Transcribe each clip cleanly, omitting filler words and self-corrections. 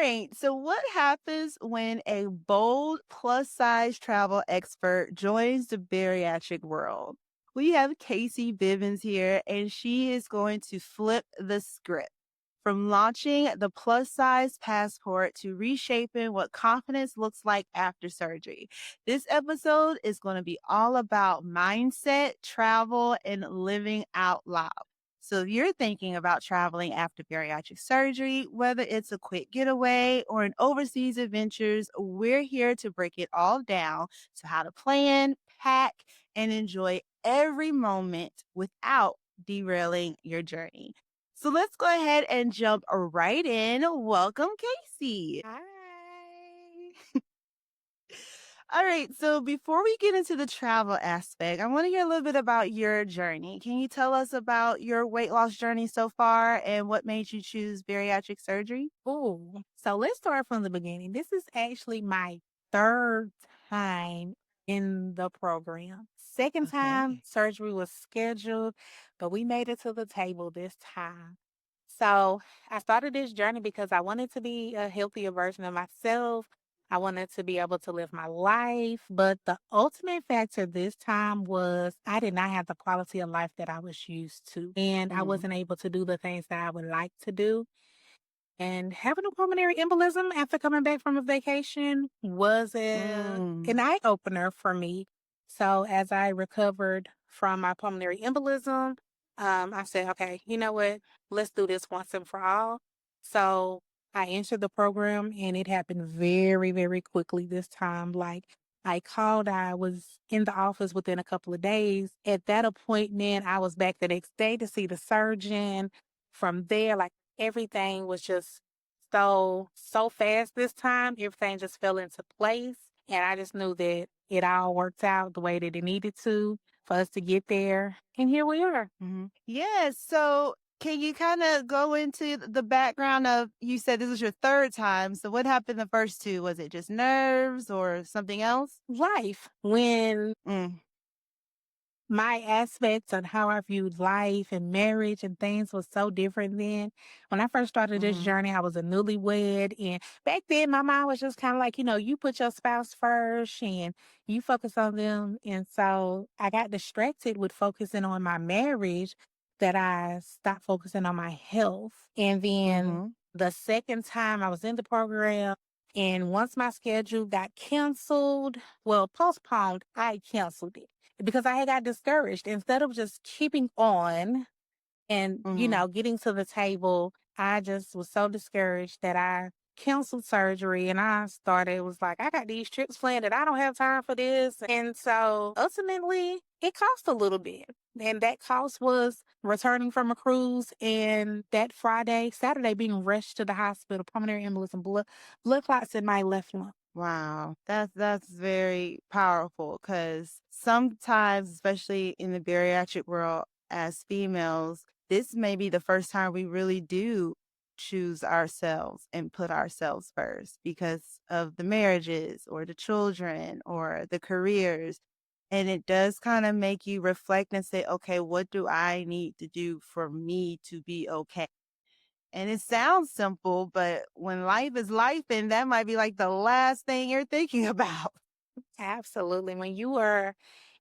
right. So, what happens when a bold plus size travel expert joins the bariatric world? We have Kaycee Bivens here, and she is going to flip the script from launching the plus size passport to reshaping what confidence looks like after surgery. This episode is going to be all about mindset, travel, and living out loud. So, if you're thinking about traveling after bariatric surgery, whether it's a quick getaway or an overseas adventures, we're here to break it all down to how to plan, pack, and enjoy every moment without derailing your journey. So let's go ahead and jump right in. Welcome, Kaycee. Hi. All right. So before we get into the travel aspect, I want to hear a little bit about your journey. Can you tell us about your weight loss journey so far and what made you choose bariatric surgery? Oh, so let's start from the beginning. This is actually my third time in the program. Second time Okay. surgery was scheduled, but we made it to the table this time. So I started this journey because I wanted to be a healthier version of myself. I wanted to be able to live my life. But the ultimate factor this time was I did not have the quality of life that I was used to. And I Mm. wasn't able to do the things that I would like to do. And having a pulmonary embolism after coming back from a vacation was an Mm. eye opener for me. So as I recovered from my pulmonary embolism, I said, okay, you know what? Let's do this once and for all. So I entered the program and it happened very, very quickly this time. Like I called, I was in the office within a couple of days. At that appointment, I was back the next day to see the surgeon. From there, like everything was just so fast this time. Everything just fell into place. And I just knew that it all worked out the way that it needed to for us to get there. And here we are. Yes. So can you kind of go into the background of, you said this was your third time. So what happened the first two? Was it just nerves or something else? Life. When Mm. my aspects on how I viewed life and marriage and things was so different then. When I first started this Hmm. journey, I was a newlywed. And back then, my mind was just kind of like, you put your spouse first and you focus on them. And so I got distracted with focusing on my marriage that I stopped focusing on my health. And then Hmm. the second time I was in the program, and once my schedule got canceled, well, postponed, I canceled it because I had got discouraged. Instead of just keeping on and, Hmm. getting to the table, I just was so discouraged that I canceled surgery and I started, it was like, I got these trips planned and I don't have time for this. And so ultimately, it cost a little bit. And that cost was returning from a cruise and that Saturday being rushed to the hospital, pulmonary embolism, blood clots in my left lung. Wow, that's very powerful because sometimes, especially in the bariatric world, as females, this may be the first time we really do choose ourselves and put ourselves first because of the marriages or the children or the careers. And it does kind of make you reflect and say, okay, what do I need to do for me to be okay? And it sounds simple, but when life is life, and that might be like the last thing you're thinking about. Absolutely. When you are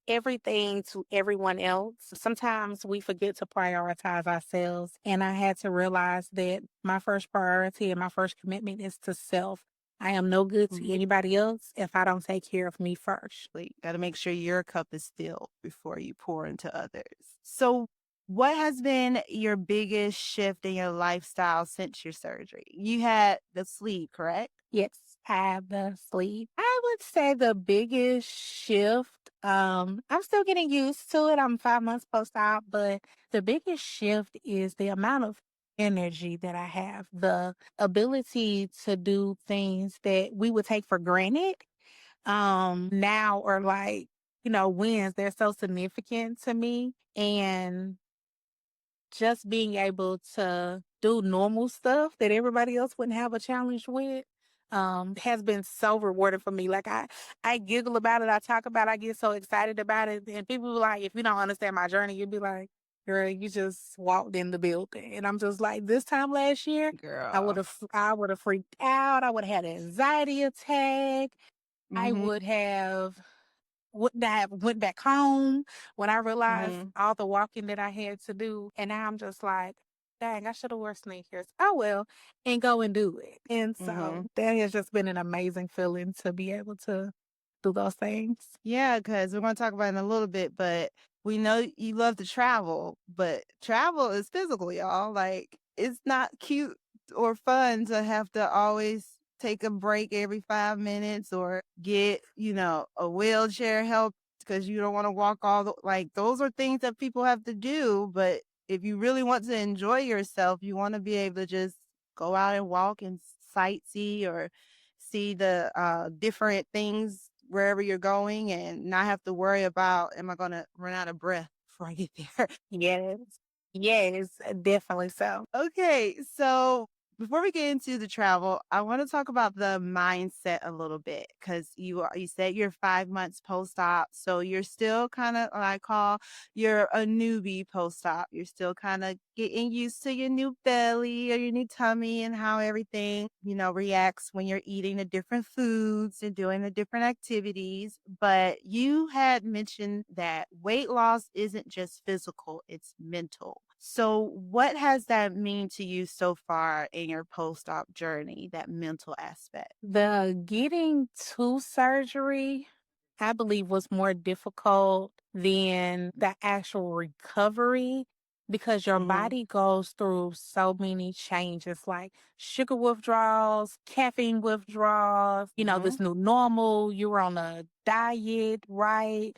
everything to everyone else, sometimes we forget to prioritize ourselves. And I had to realize that my first priority and my first commitment is to self. I am no good to Mhm. anybody else if I don't take care of me first. Like, gotta make sure your cup is filled before you pour into others. So, what has been your biggest shift in your lifestyle since your surgery? You had the sleep, correct? Yes, I have the sleep. I would say the biggest shift, I'm still getting used to it. I'm 5 months post-op, but the biggest shift is the amount of energy that I have, the ability to do things that we would take for granted, now are like, wins. They're so significant to me. And just being able to do normal stuff that everybody else wouldn't have a challenge with has been so rewarding for me. Like I giggle about it, I talk about it, I get so excited about it. And people be like, if you don't understand my journey, you'd be like, girl, you just walked in the building. And I'm just like, this time last year, Girl. I would have freaked out. thought I would have had an anxiety attack. I Mhm. would have wouldn't have went back home when I realized Mhm. all the walking that I had to do. And now I'm just like, dang, I should have wore sneakers. Oh well, and go and do it. And so Mhm. that has just been an amazing feeling to be able to do those things. Yeah, because we're gonna talk about it in a little bit, but we know you love to travel, but travel is physical, y'all. Like, it's not cute or fun to have to always take a break every 5 minutes or get, a wheelchair help because you don't wanna walk all the those are things that people have to do, but if you really want to enjoy yourself, you wanna be able to just go out and walk and sightsee or see the different things wherever you're going and not have to worry about, am I going to run out of breath before I get there? Yes. Yes, definitely so. Okay, so before we get into the travel, I want to talk about the mindset a little bit because you said you're 5 months post op, so you're still kind of what I call you're a newbie post op. You're still kind of getting used to your new belly or your new tummy and how everything reacts when you're eating the different foods and doing the different activities. But you had mentioned that weight loss isn't just physical; it's mental. So, what has that mean to you so far in your post-op journey, that mental aspect? The getting to surgery, I believe, was more difficult than the actual recovery because your Mhm. body goes through so many changes like sugar withdrawals, caffeine withdrawals, Mhm. this new normal, you were on a diet, right?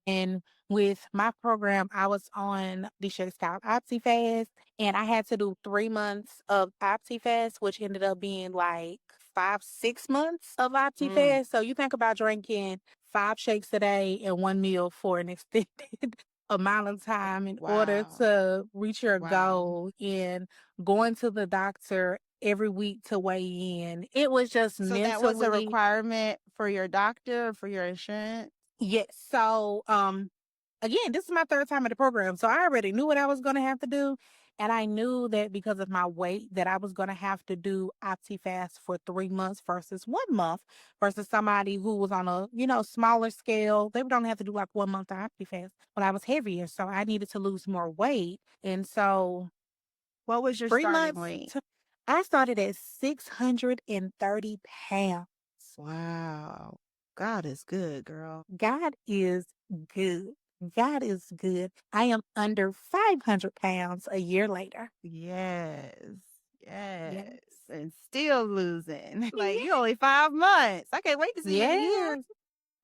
And with my program, I was on the sugar called Opti Fast, and I had to do 3 months of Opti Fast, which ended up being like 5, 6 months of Opti Mm. Fast. So you think about drinking 5 shakes a day and one meal for an extended amount of time in order Wow. to reach your Wow. goal and going to the doctor every week to weigh in. It was just So that was a mentally. requirement for your doctor or for your insurance? Yes. So, again, this is my third time at the program, so I already knew what I was going to have to do, and I knew that because of my weight, that I was going to have to do OptiFast for 3 months versus 1 month, versus somebody who was on a smaller scale. They would only have to do like 1 month of OptiFast. But I was heavier, so I needed to lose more weight, and so What was your three starting months. weight? I started at 630 pounds. Wow. God is good, girl. God is good. God is good. I am under 500 pounds a year later. Yes. Yes. Yes. And still losing. Like, you Yeah. only 5 months. I can't wait to see you in a year. Yes.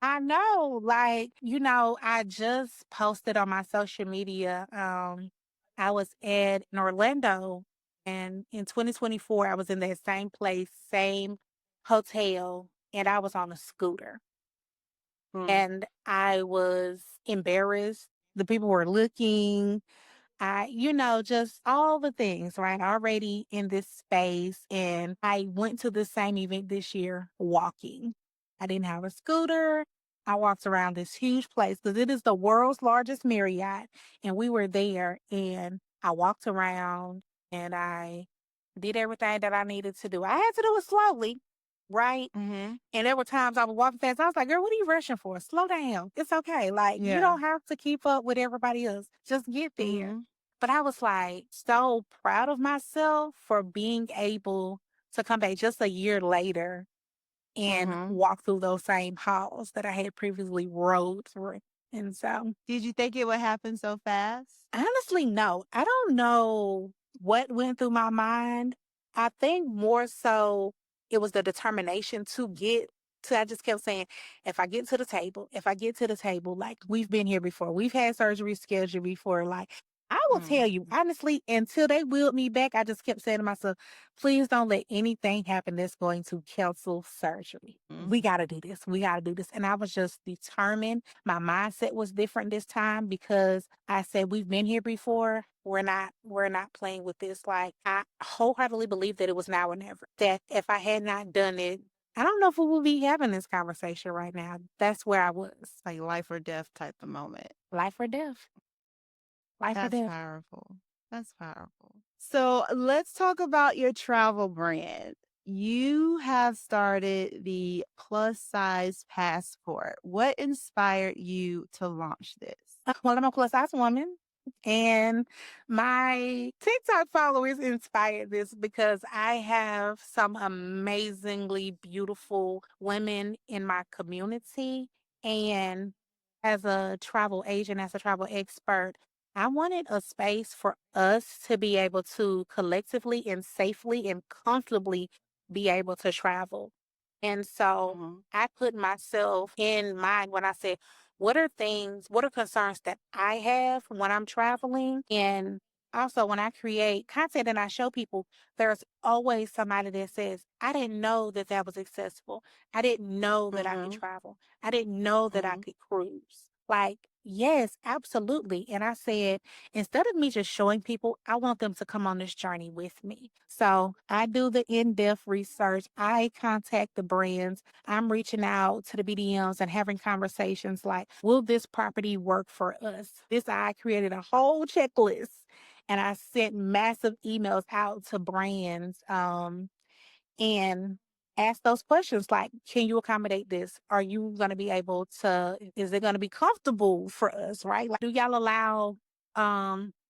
I know. Like, I just posted on my social media. I was in Orlando, and in 2024, I was in that same place, same hotel, and I was on a scooter. Mm. And I was embarrassed. The people were looking. Just all the things, right? Already in this space. And I went to the same event this year walking. I didn't have a scooter. I walked around this huge place because it is the world's largest Marriott. And we were there and I walked around and I did everything that I needed to do. I had to do it slowly, right? Mhm. And there were times I was walking fast. I was like, girl, what are you rushing for? Slow down. It's okay. Like, you Yeah. don't have to keep up with everybody else. Just get there. Mhm. But I was like so proud of myself for being able to come back just a year later and Mhm. walk through those same halls that I had previously rode through. And so, Did you think it would happen so fast? honestly, no. I don't know what went through my mind. I think more so it was the determination to get to. I just kept saying, if I get to the table, if I get to the table, like we've been here before, we've had surgery scheduled before. Like, I will Mm. tell you, honestly, until they wheeled me back, I just kept saying to myself, please don't let anything happen that's going to cancel surgery. Mm. We got to do this. We got to do this. And I was just determined. My mindset was different this time because I said, we've been here before. We're not playing with this. Like, I wholeheartedly believe that it was now or never. That if I had not done it, I don't know if we would be having this conversation right now. That's where I was. Like life or death type of moment. Life or death. Life or That's death. powerful. That's powerful. So let's talk about your travel brand. You have started the plus size passport. What inspired you to launch this? Well, I'm a plus size woman, and my TikTok followers inspired this because I have some amazingly beautiful women in my community. And as a travel agent, as a travel expert, I wanted a space for us to be able to collectively and safely and comfortably be able to travel. And so Mhm, I put myself in mind when I said, what are concerns that I have when I'm traveling? And also, when I create content and I show people, there's always somebody that says, I didn't know that that was accessible. I didn't know that I could mhm, travel. I didn't know that I mhm, could cruise. Like, yes, absolutely. And I said, instead of me just showing people, I want them to come on this journey with me. So I do the in depth research, I contact the brands. I'm reaching out to the BDMs and having conversations like, will this property work for us? I created a whole checklist and I sent massive emails out to brands. And ask those questions like, can you accommodate this? Are you going to be able to, is it going to be comfortable for us, right? Like, do y'all allow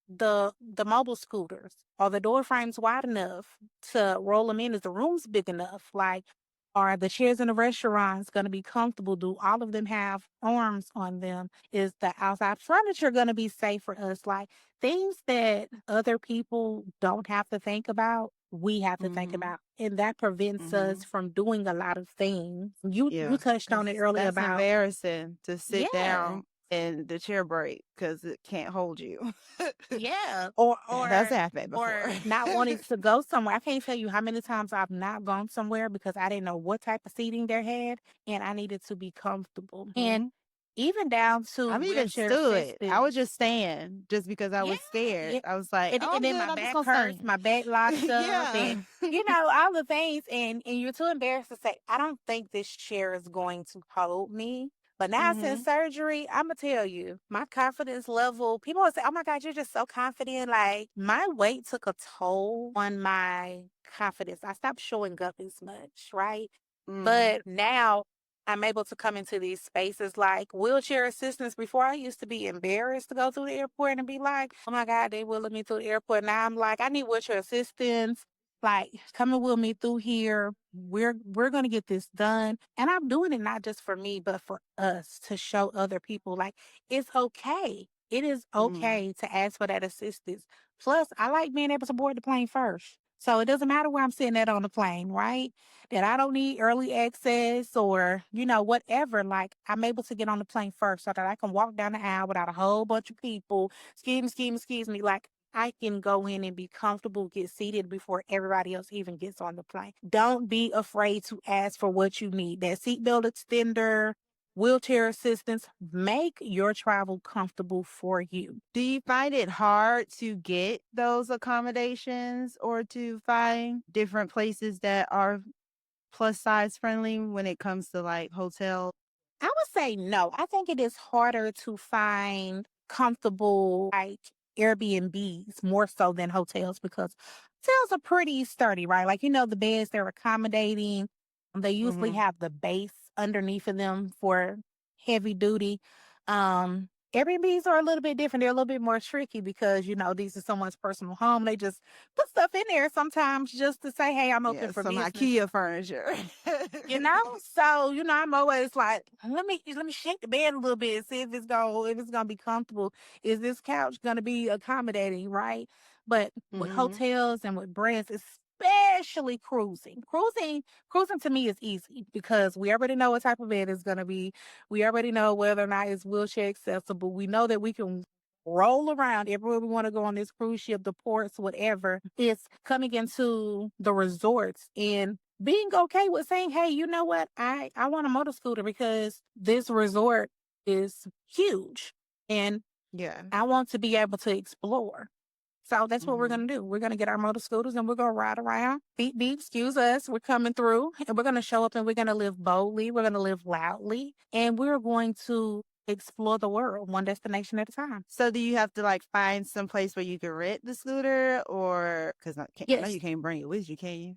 the mobile scooters? Are the door frames wide enough to roll them in? Is the rooms big enough? Like, are the chairs in the restaurants going to be comfortable? Do all of them have arms on them? Is the outside furniture going to be safe for us? Like, things that other people don't have to think about, we have to think mhm, about. And that prevents us mhm. from doing a lot of things. You Yeah, touched on it because earlier that's about, embarrassing to sit yeah. down and the chair break because it can't hold you. Yeah. That has happened before. Or not wanting to go somewhere. I can't tell you how many times I've not gone somewhere because I didn't know what type of seating they had and I needed to be comfortable. And Mhm. even down to I've even wheelchair stood. I assisted. would just stand just because I Yeah, was scared. yeah. I was like, "Oh, And I'm then good. my I'm just back gonna hurts, stand." my back locks up, and Yeah. all the things. And you're too embarrassed to say, I don't think this chair is going to hold me. But now since Mhm, surgery, I'm gonna tell you, my confidence level, people will say, oh my God, you're just so confident. Like, my weight took a toll on my confidence. I stopped showing up as much, right? mhm, But now I'm able to come into these spaces like wheelchair assistance. Before, I used to be embarrassed to go through the airport and be like, oh my God, they wheeling me through the airport. Now I'm like, I need wheelchair assistance. Like, come and wheel me through here. We're gonna get this done. And I'm doing it not just for me, but for us to show other people like it's okay. It is mhm, okay to ask for that assistance. Plus, I like being able to board the plane first. So it doesn't matter where I'm sitting at on the plane, right? That I don't need early access or, whatever. Like, I'm able to get on the plane first so that I can walk down the aisle without a whole bunch of people. Excuse me. Like, I can go in and be comfortable, get seated before everybody else even gets on the plane. Don't be afraid to ask for what you need. That seatbelt extender, wheelchair assistance, make your travel comfortable for you. Do you find it hard to get those accommodations or to find different places that are plus size friendly when it comes to, like, hotel? I would say no. I think it is harder to find comfortable like Airbnbs more so than hotels because hotels are pretty sturdy, right? Like, the beds, they're accommodating. They usually Mhm. have the base underneath of them for heavy duty. Airbnbs are a little bit different. They're a little bit more tricky because, these are someone's personal home. They just put stuff in there sometimes just to say, hey, I'm open Yeah, for some business. IKEA furniture. So I'm always like, let me shake the bed a little bit, see if it's gonna be comfortable. Is this couch gonna be accommodating, right? But with Mhm. hotels and with brands, especially cruising to me is easy because we already know what type of bed it's gonna be. We already know whether or not it's wheelchair accessible. We know that we can roll around everywhere we want to go on this cruise ship, the ports, whatever. It's coming into the resorts and being okay with saying, hey, you know what? I want a motor scooter because this resort is huge and Yeah. I want to be able to explore. So that's what we're Mhm. going to do. We're going to get our motor scooters and we're going to ride around. Beep, beep, excuse us. We're coming through and we're going to show up and we're going to live boldly. We're going to live loudly and we're going to explore the world one destination at a time. So do you have to, like, find some place where you can rent the scooter or 'cause I know Yes. you can't bring it with you, can you?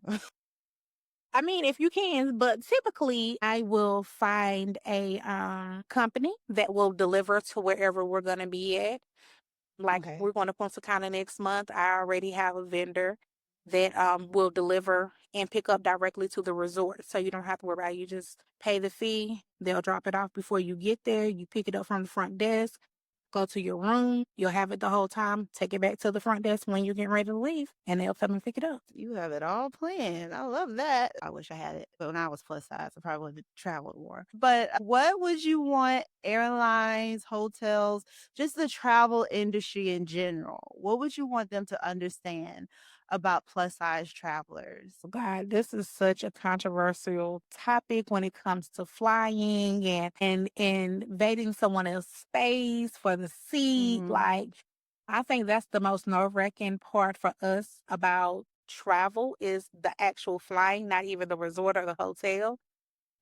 I mean, if you can, but typically I will find a company that will deliver to wherever we're going to be at. Like Okay. we're going to Punta Cana next month. I already have a vendor that will deliver and pick up directly to the resort. So you don't have to worry about it. You just pay the fee. They'll drop it off before you get there. You pick it up from the front desk, go to your room. You'll have it the whole time. Take it back to the front desk when you're getting ready to leave, and they'll come and pick it up. You have it all planned. I love that. I wish I had it. But when I was plus size, I probably would have traveled more. But what would you want airlines, hotels, just the travel industry in general? What would you want them to understand about plus size travelers? God, this is such a controversial topic when it comes to flying and invading someone else's space for the seat. Hmm. Like, I think that's the most nerve-wracking part for us about travel is the actual flying, not even the resort or the hotel.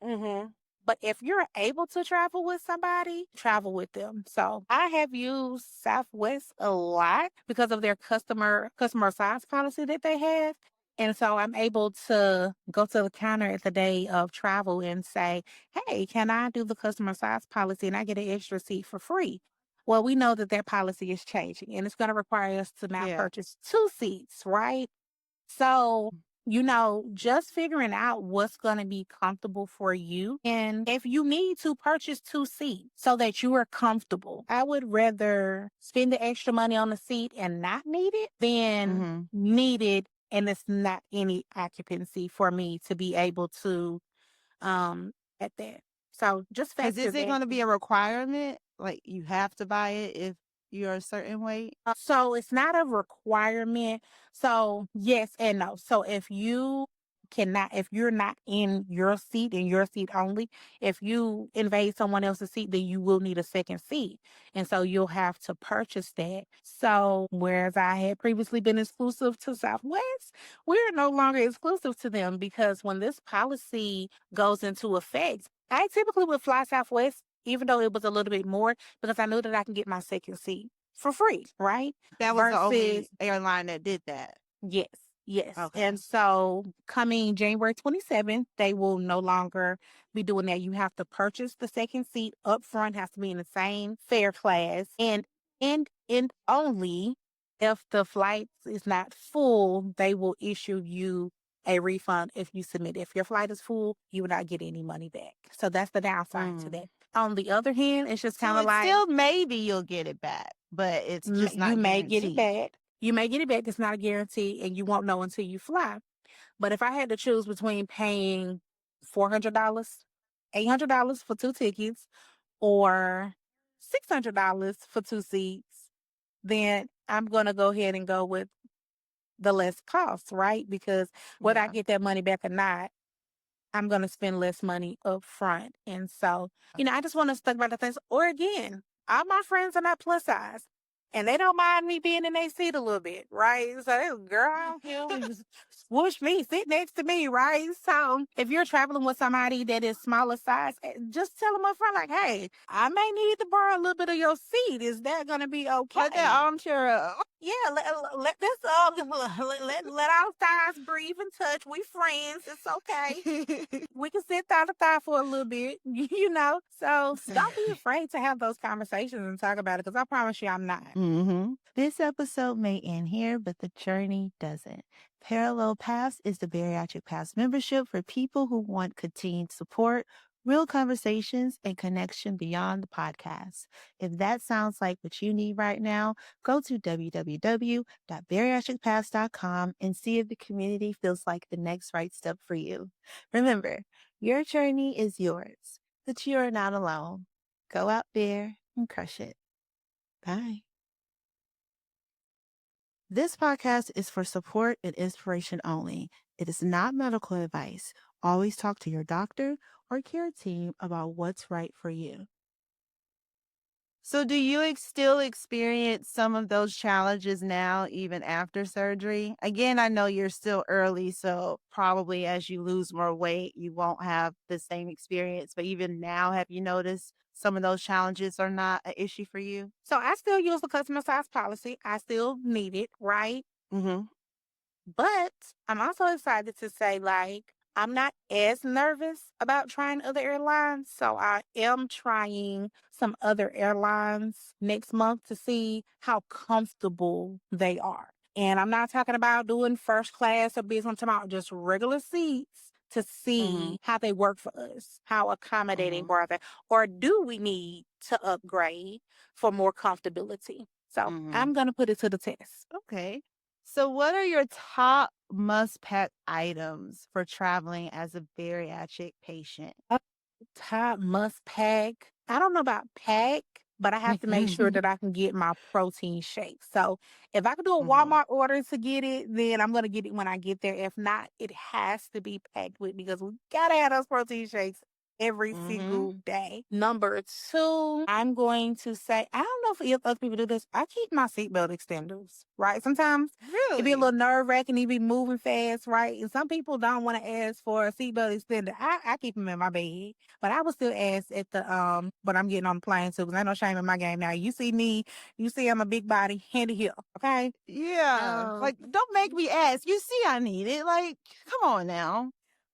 Hmm. But if you're able to travel with somebody, travel with them. So I have used Southwest a lot because of their customer size policy that they have. And so I'm able to go to the counter at the day of travel and say, hey, can I do the customer size policy and I get an extra seat for free? Well, we know that their policy is changing and it's going to require us to now Yeah. purchase two seats, right? So, just figuring out what's going to be comfortable for you. And if you need to purchase two seats so that you are comfortable, I would rather spend the extra money on the seat and not need it than Hmm. need it and it's not any occupancy for me to be able to at that. So just Because factor is it that. going to be a requirement? Like you have to buy it if you're a certain weight? So it's not a requirement. So yes and no. So if you're not in your seat only, if you invade someone else's seat, then you will need a second seat. And so you'll have to purchase that. So whereas I had previously been exclusive to Southwest, we're no longer exclusive to them because when this policy goes into effect, I typically would fly Southwest, even though it was a little bit more, because I knew that I can get my second seat for free, right? That was the Versus only airline that did that. yes, yes. Okay. And so coming January 27th, they will no longer be doing that. You have to purchase the second seat up front, has to be in the same fare class, and only if the flight is not full, they will issue you a refund if you submit. If your flight is full, you will not get any money back. So that's the downside to Mm. that. On the other hand, it's just So kind of it's like still maybe you'll get it back, but it's just You not may get it guaranteed. back. You may get it back. It's not a guarantee, and you won't know until you fly. But if I had to choose between paying $400, $800 for two tickets, or $600 for two seats, then I'm gonna go ahead and go with the less cost, right? Because whether I Yeah. get that money back or not, I'm gonna spend less money up front. And so, I just want to think about the things. Or again, all my friends are not plus size. And they don't mind me being in their seat a little bit, right? So girl, I don't care. Just swoosh me, sit next to me, right? So if you're traveling with somebody that is smaller size, just tell them up front, like, hey, I may need to borrow a little bit of your seat. Is that gonna be Let that okay? armchair up. Yeah, let this let our thighs breathe and touch. We friends. It's okay. We can sit thigh to thigh for a little bit, So don't be afraid to have those conversations and talk about it because I promise you I'm not. This episode may end here, but the journey doesn't. Parallel Paths is the Bariatric Paths membership for people who want continued support, real conversations, and connection beyond the podcast. If that sounds like what you need right now, go to www.bariatricpaths.com and see if the community feels like the next right step for you. Remember, your journey is yours, but you are not alone. Go out there and crush it. Bye. This podcast is for support and inspiration only. It is not medical advice. Always talk to your doctor or care team about what's right for you. So, do you still experience some of those challenges now, even after surgery? Again, I know you're still early, so probably as you lose more weight, you won't have the same experience. But even now, have you noticed some of those challenges are not an issue for you? So I still use the customer size policy. I still need it, right? Mm-hmm. But I'm also excited to say, like, I'm not as nervous about trying other airlines, so I am trying some other airlines next month to see how comfortable they are. And I'm not talking about doing first class or business, I'm talking about just regular seats to Mhm. see how they work for us, how accommodating Mhm. are they, or do we need to upgrade for more comfortability? So Mhm. I'm going to put it to the test. Okay. So what are your top must-pack items for traveling as a bariatric patient? Top must pack. I don't know about pack, but I have to make sure that I can get my protein shake. So if I can do a Mhm. Walmart order to get it, then I'm gonna get it when I get there. If not, it has to be packed with because we gotta have those protein shakes every Mhm. single day. Number two, I'm going to say I don't know if other people do this. I keep my seatbelt extenders, right? Sometimes it be a Really? little nerve wracking, you be moving fast, right? And some people don't want to ask for a seatbelt extender. I keep them in my bag. But I was still asked at the but I'm getting on the plane too, because ain't no shame in my game now. You see me, you see I'm a big body, hand it here, okay? Yeah. Um, Like, don't make me ask. You see I need it. Like, come on now.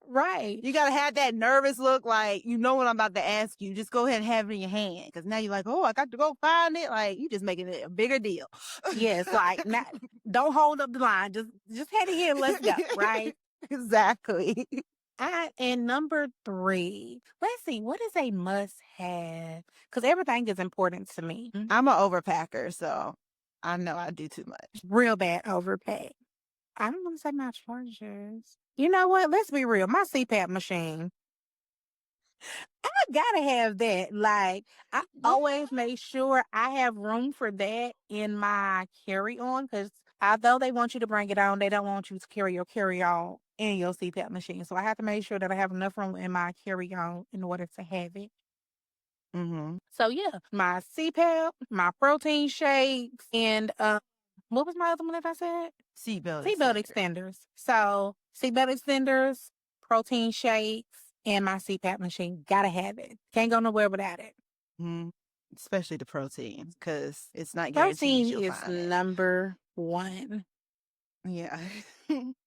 right. You gotta have that nervous look like you know what I'm about to ask you. Just go ahead and have it in your hand. Cause now you're like, oh, I got to go find it. Like you just making it a bigger deal. Yes, like not don't hold up the line. Just head it here, let's go, right? Exactly. And number three, let's see, what is a must have? Because everything is important to me. I'm an overpacker, so I know I do too much. Real bad overpay. I don't want to say my chargers. You know what? Let's be real. My CPAP machine. I gotta have that. Like, I Yeah. always make sure I have room for that in my carry on because although they want you to bring it on, they don't want you to carry your carry on in your CPAP machine. So I have to make sure that I have enough room in my carry on in order to have it. Mm-hmm. So yeah, my CPAP, my protein shakes, and what was my other one that I said? Seatbelt Seatbelt extender. extenders. So seatbelt extenders, protein shakes, and my CPAP machine. Gotta have it. Can't go nowhere without it. Mm-hmm. Especially the protein, because it's not guaranteed Protein you'll is find it. number one. Yeah.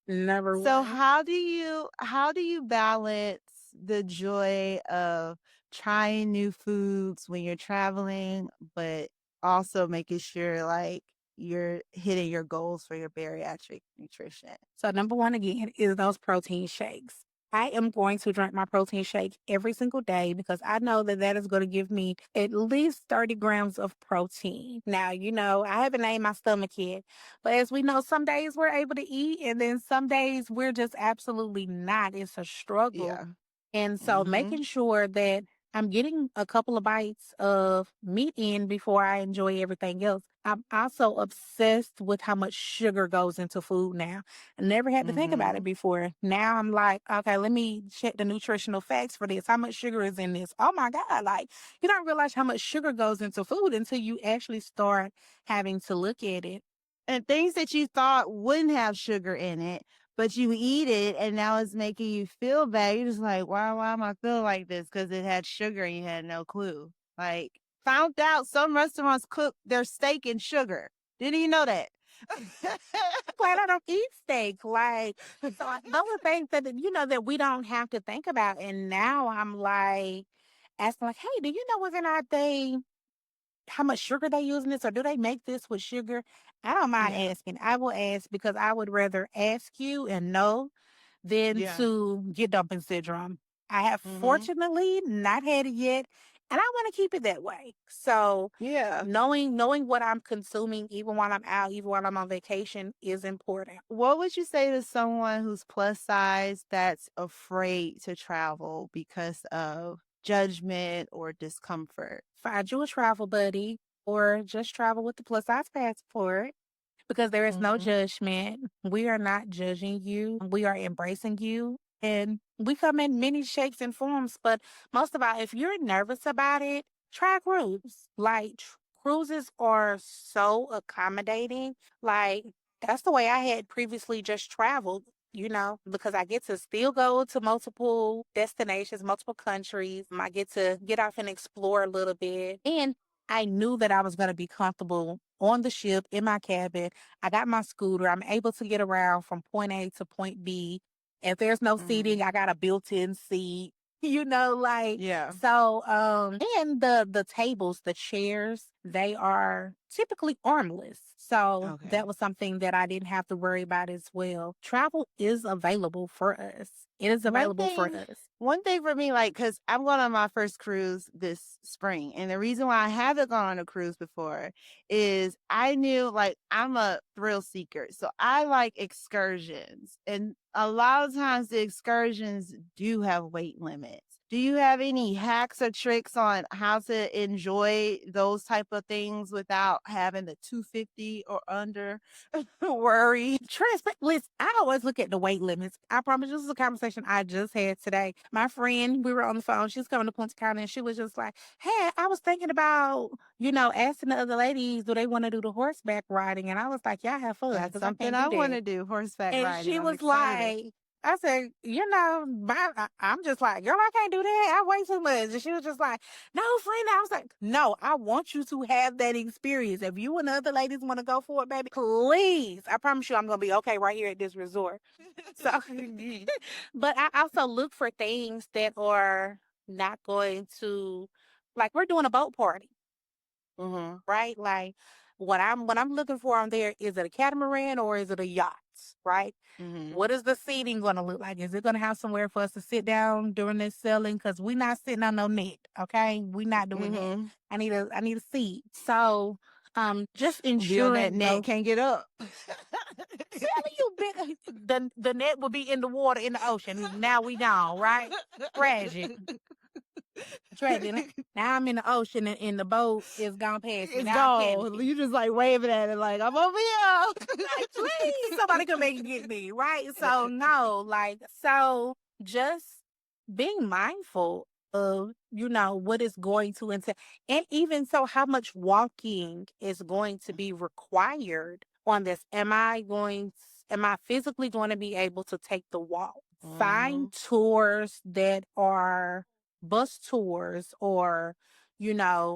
Number So one. how do you balance the joy of trying new foods when you're traveling, but also making sure like you're hitting your goals for your bariatric nutrition? So number one again is those protein shakes. I am going to drink my protein shake every single day because I know that that is going to give me at least 30 grams of protein. Now, I haven't named my stomach yet, but as we know, some days we're able to eat and then some days we're just absolutely not. It's a struggle. Yeah. And so Mhm. making sure that I'm getting a couple of bites of meat in before I enjoy everything else. I'm also obsessed with how much sugar goes into food now. I never had to think about it Mhm. before. Now I'm like, okay, let me check the nutritional facts for this. How much sugar is in this? Oh my God. Like, you don't realize how much sugar goes into food until you actually start having to look at it. And things that you thought wouldn't have sugar in it, but you eat it and now it's making you feel bad. You're just like, why am I feeling like this? Because it had sugar and you had no clue. Like, found out some restaurants cook their steak in sugar. Didn't you know that? Glad I don't eat steak. Like, so those are things that we don't have to think about. And now I'm like asking, like, hey, do you know whether or not how much sugar they use in this, or do they make this with sugar? I don't mind Yeah. asking. I will ask because I would rather ask you and know than Yeah. to get dumping syndrome. I have Mhm. fortunately not had it yet, and I want to keep it that way. So Yeah. knowing what I'm consuming, even while I'm out, even while I'm on vacation, is important. What would you say to someone who's plus size that's afraid to travel because of judgment or discomfort? Find you a travel buddy or just travel with the plus size passport because there is no Mhm. judgment. We are not judging you. We are embracing you. And we come in many shapes and forms, but most of all, if you're nervous about it, try cruise. Like cruises are so accommodating. Like that's the way I had previously just traveled, because I get to still go to multiple destinations, multiple countries. I get to get off and explore a little bit. And I knew that I was going to be comfortable on the ship in my cabin. I got my scooter. I'm able to get around from point A to point B. If there's no Mhm. seating, I got a built-in seat. You know, like Yeah. so and the tables, the chairs, they are typically armless. So Okay. that was something that I didn't have to worry about as well. Travel is available for us. It is One available for thing us. one thing for me, like, cause I'm going on my first cruise this spring, and the reason why I haven't gone on a cruise before is I knew, like, I'm a thrill seeker, so I like excursions, and a lot of times the excursions do have weight limits. Do you have any hacks or tricks on how to enjoy those type of things without having the 250 or under worry? Listen, I always look at the weight limits. I promise this is a conversation I just had today. My friend, we were on the phone. She's coming to Punta Cana and she was just like, hey, I was thinking about, asking the other ladies, do they want to do the horseback riding? And I was like, yeah, have fun That's because I something can't do I that. wanna do, horseback And riding, she I'm was excited. like, I said, I'm just like, girl, I can't do that. I weigh too much. And she was just like, no, friend. I was like, no, I want you to have that experience. If you and the other ladies want to go for it, baby, please. I promise you I'm going to be okay right here at this resort. So, but I also look for things that are not going to, like, we're doing a boat party, Mhm, right? Like, what I'm looking for on there, is it a catamaran or is it a yacht, right? mhm, What is the seating going to look like? Is it going to have somewhere for us to sit down during this sailing? Because we're not sitting on no net, okay? We're not doing that. mhm. I need a seat. So, just Be on that ensuring net, those. can't get up. Telling you, big the net will be in the water in the ocean. Now we gone, right? Tragic, tragic. Now I'm in the ocean and the boat is gone past me. It's Now I'm gone. panicking. You just, like, waving at it like, "I'm over Like, please, here." somebody come back and get me, right? So no, so just being mindful of, what is going to entail, and even so, how much walking is going to be required on this. Am I physically going to be able to take the walk? Find Mhm, tours that are bus tours, or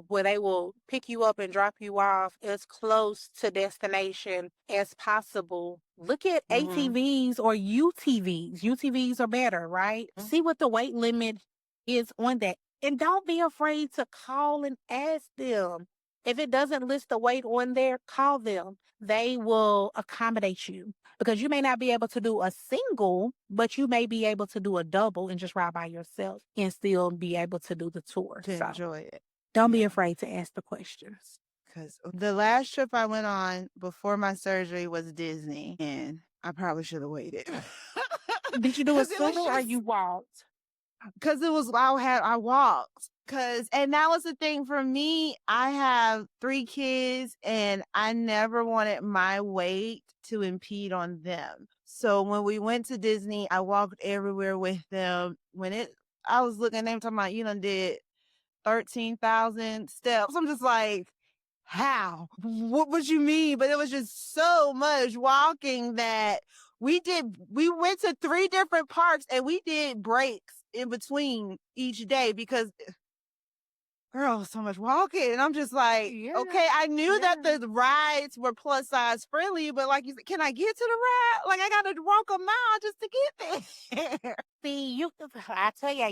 where they will pick you up and drop you off as close to destination as possible. Look at mhm, ATVs or UTVs. UTVs are better, right? mm. See what the weight limit is on that. And don't be afraid to call and ask them. If it doesn't list the weight on there, call them. They will accommodate you because you may not be able to do a single, but you may be able to do a double and just ride by yourself and still be able to do the tour. To So enjoy it. don't be Yeah, afraid to ask the questions. 'cause the last trip I went on before my surgery was Disney, and I probably shoulda waited. Did you do a 'Cause it was scooter or just you walked? 'Cause it was I walked. Cause and that was the thing for me, I have 3 kids, and I never wanted my weight to impede on them. So when we went to Disney, I walked everywhere with them. I was looking at them talking about, "You done did 13,000 steps." I'm just like, "How? What would you mean?" But it was just so much walking that we went to 3 different parks, and we did breaks in between each day because girl, so much walking. And I'm just like, Yeah, okay, I knew that yeah. the rides were plus size friendly, but like you said, can I get to the ride? Like I gotta walk a mile just to get there. See, I tell you,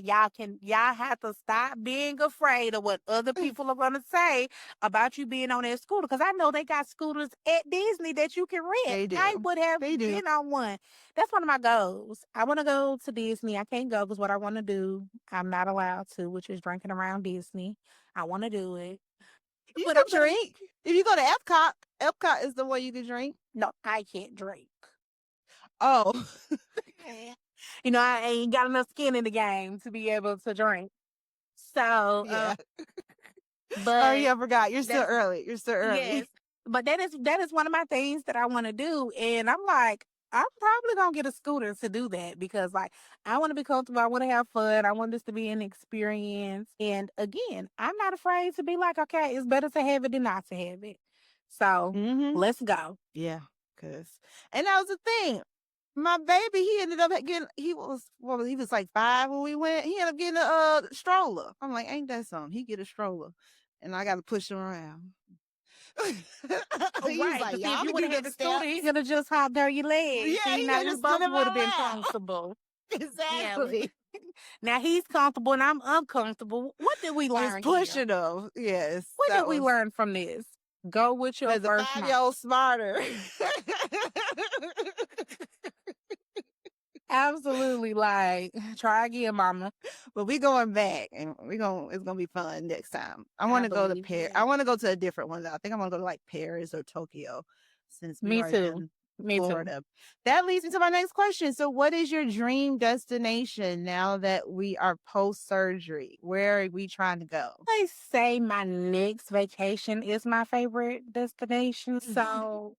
y'all have to stop being afraid of what other people are gonna say about you being on that scooter. Cause I know they got scooters at Disney that you can rent. They I do. would have They do. been on one. That's one of my goals. I want to go to Disney. I can't go because what I want to do, I'm not allowed to, which is drinking around Disney. I want to do it, You but can I'm gonna. drink. If you go to Epcot, Epcot is the way you can drink. No, I can't drink. Oh. I ain't got enough skin in the game to be able to drink. So, Yeah. Oh but yeah, I forgot. You're still that's early. You're still yes, early. but that is one of my things that I want to do, and I'm like, I'm probably gonna get a scooter to do that because, like, I want to be comfortable. I want to have fun. I want this to be an experience. And again, I'm not afraid to be like, okay, it's better to have it than not to have it. So Mm-hmm. let's go. Yeah. And that was the thing. My baby, he ended up getting he was like 5 when we went. He ended up getting a stroller. I'm like, ain't that something? He get a stroller. And I gotta push him around. He was Right, like, but see, if "Y'all you can would do have had them the scooter, you steps." could have just hopped on your legs. Yeah, See, he now could you just stood both him would have been all out. comfortable. Yeah. Exactly. Now he's comfortable and I'm uncomfortable. What did we Just learn here? pushing him. Yes, What did that we was learn from this? Go with your the first mind. 5-year-old smarter. Absolutely. Like, try again, mama. But we going back, and it's gonna be fun next time. I I wanna go to believe Paris. I it. wanna go to a different one, though. I think I'm gonna go to, like, Paris or Tokyo since we Me already too. done Me too. Florida. That leads me to my next question. So what is your dream destination now that we are post-surgery? Where are we trying to go? I say my next vacation is my favorite destination. So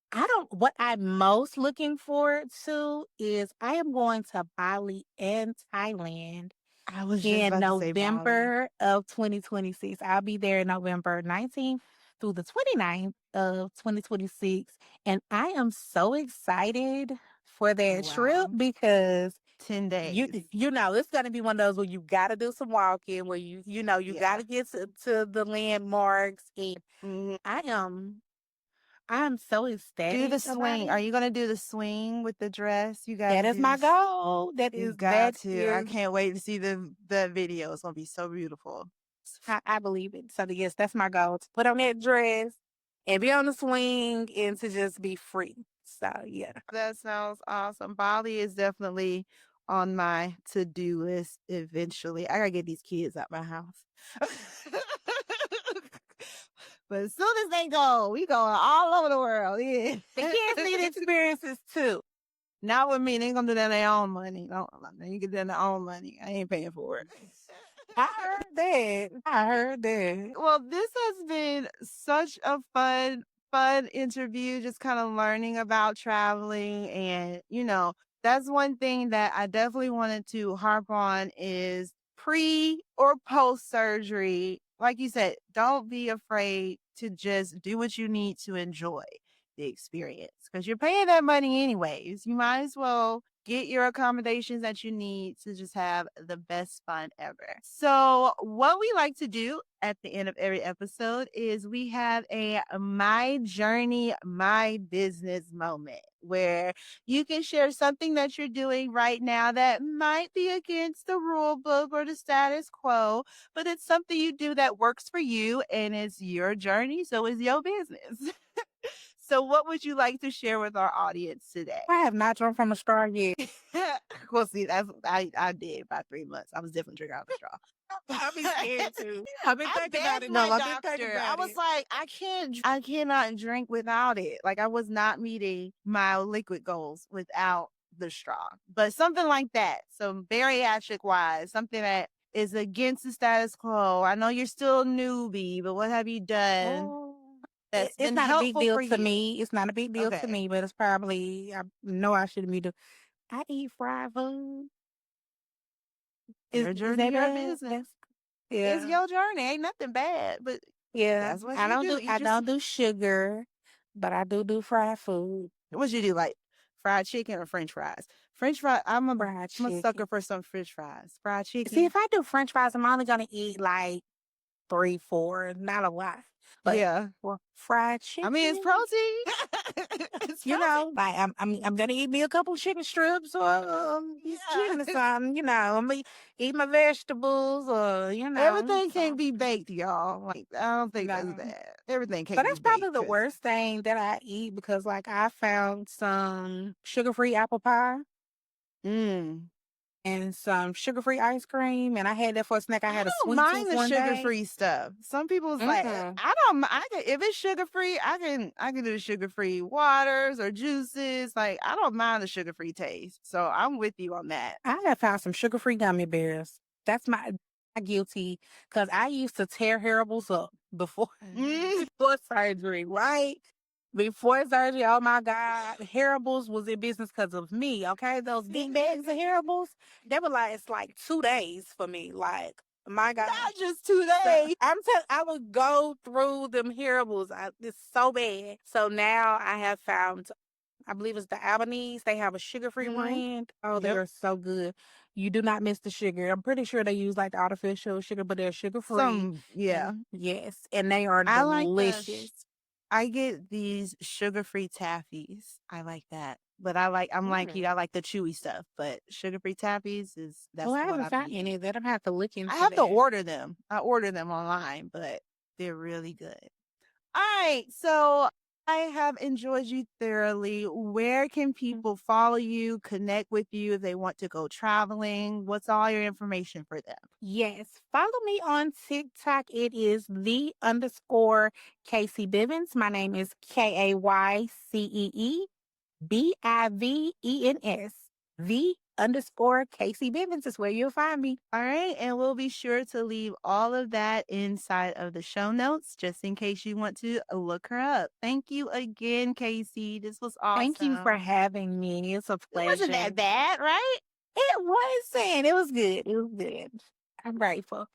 what I'm most looking forward to is I am going to Bali and Thailand I was just in about to say Bali. November of 2026. I'll be there November 19th through the 29th of 2026. And I am so excited for Oh, that trip wow. because 10 you days. you know it's gonna be one of those where you gotta do some walking, where you Yeah. gotta get to the landmarks. And Mhm. I am I'm so Do the ecstatic about swing. it. Are you gonna do the swing with the dress? You gotta That is do my this. goal. You That got to. I is can't wait to see the video. It's gonna be so beautiful. I believe it. So yes, that's my goal, to put on that dress and be on the swing and to just be free. So yeah. That sounds awesome. Bali is definitely on my to-do list eventually. I gotta get these kids out my house. But as soon as they go, we going all over the world. Yeah. The kids need experiences too. Not with me. They gonna do that on their own money. No, you get that on their own money. I ain't paying for it. I heard that. I heard that. Well, this has been such a fun interview, just kind of learning about traveling. And, that's one thing that I definitely wanted to harp on is pre or post surgery. Like you said, don't be afraid to just do what you need to enjoy the experience because you're paying that money anyways. You might as well get your accommodations that you need to just have the best fun ever. So, what we like to do at the end of every episode is we have a my journey, my business moment where you can share something that you're doing right now that might be against the rule book or the status quo, but it's something you do that works for you and it's your journey, so it's your business. So, what would you like to share with our audience today? I have not drunk from a straw yet. Well, see, I did about 3 months. I was definitely drinking out of the straw. I've been scared too. I've been I thinking about begged it my though. I've been thinking doctor. I about was it. like, I cannot drink without it. Like I was not meeting my liquid goals without the straw. But something like that. So bariatric wise, something that is against the status quo. I know you're still a newbie, but what have you done Oh, that's it's been not a big helpful deal for to you? me. It's not a big deal to Okay. me, but it's probably I know I shouldn't be doing. I eat fried food. Your Is journey, that your bad? business. That's It's yeah. your journey. Ain't nothing bad, but Yeah. that's what you do. I Eat your don't do sugar, but I do fried food. what you do, like fried chicken or French fries? French fry. Fried I'm a sucker chicken. for some French fries. Fried See, chicken. if I do French fries, I'm only gonna eat like 3, 4, not a lot. But Yeah. for fried I mean, it's chicken, protein. It's you protein. know, like I'm gonna eat me a couple chicken strips or piece of chicken or Yeah. something. You know, I'm gonna eat my vegetables or Everything so can't be baked, y'all. Like, I don't think that's no. bad. Everything So can't be that's probably baked the because worst thing that I eat because like I found some sugar-free apple pie mm, and some sugar-free ice cream, and I had that for a snack. I I had a don't sweet mind tooth the one sugar day. free stuff. Some people's like, Mm-mm. I don't. I can if it's sugar free, I can do sugar free waters or juices. Like I don't mind the sugar free taste. So I'm with you on that. I have found some sugar-free gummy bears. That's my guilty because I used to tear Haribo's up before Mm. before surgery, right? Before surgery, oh my God, Haribo's was in business because of me. Okay, those big bags of Haribo's, they were like it's like 2 days for me. Like my God, Not just today. I would go through them Haribo's. It's so bad. So now I have found I believe it's the Albanese. They have a sugar-free Hmm. brand. Oh, they Yep. are so good. You do not miss the sugar. I'm pretty sure they use like the artificial sugar, but they're sugar-free. Some, yeah. And yes, and they are I like delicious. I get these sugar-free taffies. I like that. But I'm like you, Mm. I like the chewy stuff, but sugar-free taffies Well, that's I the one haven't I've been found using. any of that. I'm gonna have to look I into have to that. order them. I order them online, but they're really good. Alright, so I have enjoyed you thoroughly. Where can Mm. people follow you, connect with you if they want to go traveling? What's all your information for them? Yes, follow me on TikTok. It is the Kaycee Bivens. My name is KayceeBivens. The Kaycee Bivens is where you'll find me. All right, and we'll be sure to leave all of that inside of the show notes just in case you want to look her up. Thank you again, Casey. This was Thank you for awesome. having me. It's a It wasn't pleasure. that bad, right? It wasn't. It was good. It was good. I'm grateful.